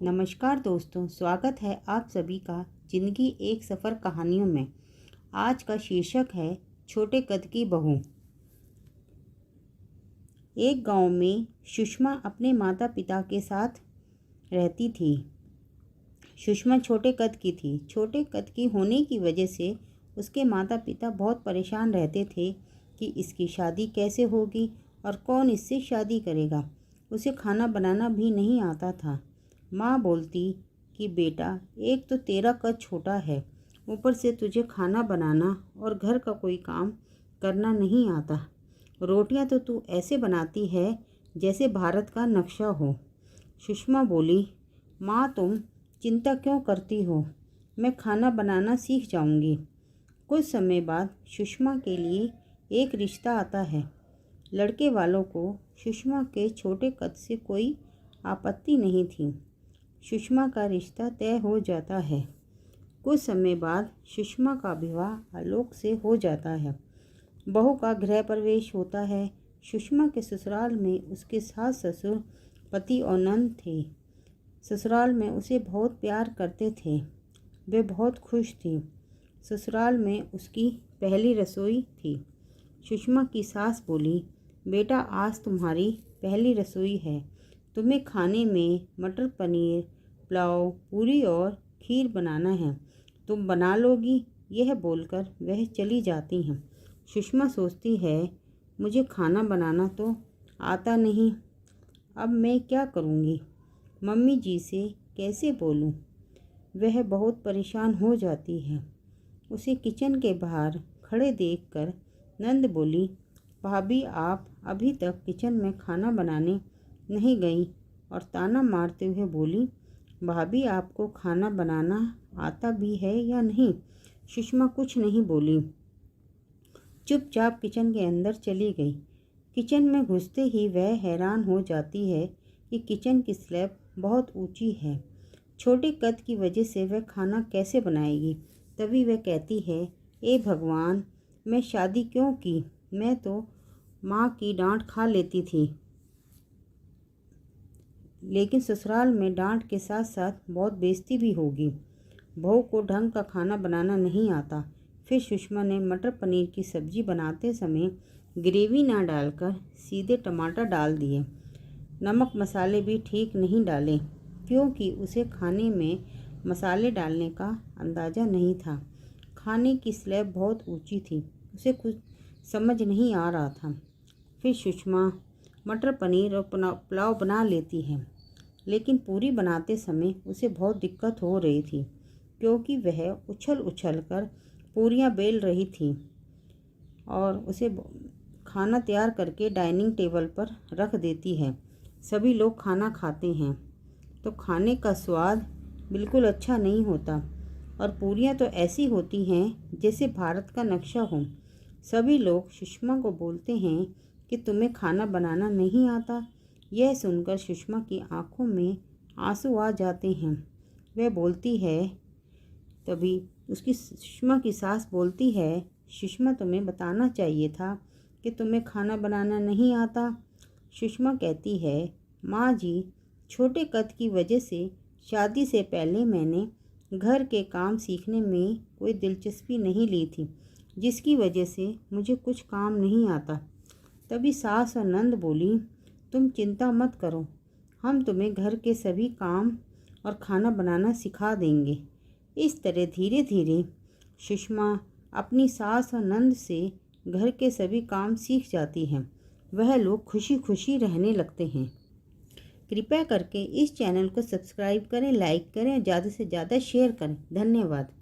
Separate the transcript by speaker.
Speaker 1: नमस्कार दोस्तों, स्वागत है आप सभी का जिंदगी एक सफ़र कहानियों में। आज का शीर्षक है छोटे कद की बहू। एक गांव में सुषमा अपने माता पिता के साथ रहती थी। सुषमा छोटे कद की थी। छोटे कद की होने की वजह से उसके माता पिता बहुत परेशान रहते थे कि इसकी शादी कैसे होगी और कौन इससे शादी करेगा। उसे खाना बनाना भी नहीं आता था। माँ बोलती कि बेटा, एक तो तेरा कद छोटा है, ऊपर से तुझे खाना बनाना और घर का कोई काम करना नहीं आता। रोटियां तो तू ऐसे बनाती है जैसे भारत का नक्शा हो। सुषमा बोली, माँ तुम चिंता क्यों करती हो, मैं खाना बनाना सीख जाऊंगी। कुछ समय बाद सुषमा के लिए एक रिश्ता आता है। लड़के वालों को सुषमा के छोटे कद से कोई आपत्ति नहीं थी। सुषमा का रिश्ता तय हो जाता है। कुछ समय बाद सुषमा का विवाह आलोक से हो जाता है। बहू का गृह प्रवेश होता है। सुषमा के ससुराल में उसके सास ससुर, पति और नंद थे। ससुराल में उसे बहुत प्यार करते थे। वे बहुत खुश थी। ससुराल में उसकी पहली रसोई थी। सुषमा की सास बोली, बेटा आज तुम्हारी पहली रसोई है। तुम्हें खाने में मटर पनीर, पुलाव, पूरी और खीर बनाना है। तुम बना लोगी। यह बोलकर वह चली जाती हैं। सुषमा सोचती है, मुझे खाना बनाना तो आता नहीं, अब मैं क्या करूँगी, मम्मी जी से कैसे बोलूँ। वह बहुत परेशान हो जाती है। उसे किचन के बाहर खड़े देखकर नंद बोली, भाभी आप अभी तक किचन में खाना बनाने नहीं गई, और ताना मारते हुए बोली, भाभी आपको खाना बनाना आता भी है या नहीं। सुषमा कुछ नहीं बोली, चुपचाप किचन के अंदर चली गई। किचन में घुसते ही वह हैरान हो जाती है कि किचन की स्लैब बहुत ऊंची है। छोटे कद की वजह से वह खाना कैसे बनाएगी। तभी वह कहती है, ए भगवान, मैं शादी क्यों की, मैं तो माँ की डांट खा लेती थी, लेकिन ससुराल में डांट के साथ साथ बहुत बेइज्जती भी होगी। बहू को ढंग का खाना बनाना नहीं आता। फिर सुषमा ने मटर पनीर की सब्जी बनाते समय ग्रेवी ना डालकर सीधे टमाटर डाल दिए। नमक मसाले भी ठीक नहीं डाले, क्योंकि उसे खाने में मसाले डालने का अंदाज़ा नहीं था। खाने की स्लैब बहुत ऊंची थी, उसे कुछ समझ नहीं आ रहा था। फिर सुषमा मटर पनीर और पुलाव बना लेती है, लेकिन पूरी बनाते समय उसे बहुत दिक्कत हो रही थी, क्योंकि वह उछल उछल कर पूरियां बेल रही थी और उसे खाना तैयार करके डाइनिंग टेबल पर रख देती है। सभी लोग खाना खाते हैं तो खाने का स्वाद बिल्कुल अच्छा नहीं होता, और पूरियां तो ऐसी होती हैं जैसे भारत का नक्शा हो। सभी लोग सुषमा को बोलते हैं कि तुम्हें खाना बनाना नहीं आता। यह सुनकर सुषमा की आंखों में आंसू आ जाते हैं। वह बोलती है, तभी उसकी सुषमा की सास बोलती है, सुषमा तुम्हें बताना चाहिए था कि तुम्हें खाना बनाना नहीं आता। सुषमा कहती है, माँ जी, छोटे कद की वजह से शादी से पहले मैंने घर के काम सीखने में कोई दिलचस्पी नहीं ली थी, जिसकी वजह से मुझे कुछ काम नहीं आता। तभी सास और नंद बोली, तुम चिंता मत करो, हम तुम्हें घर के सभी काम और खाना बनाना सिखा देंगे। इस तरह धीरे धीरे सुषमा अपनी सास और नंद से घर के सभी काम सीख जाती हैं। वह लोग खुशी खुशी रहने लगते हैं। कृपया करके इस चैनल को सब्सक्राइब करें, लाइक करें और ज़्यादा से ज़्यादा शेयर करें। धन्यवाद।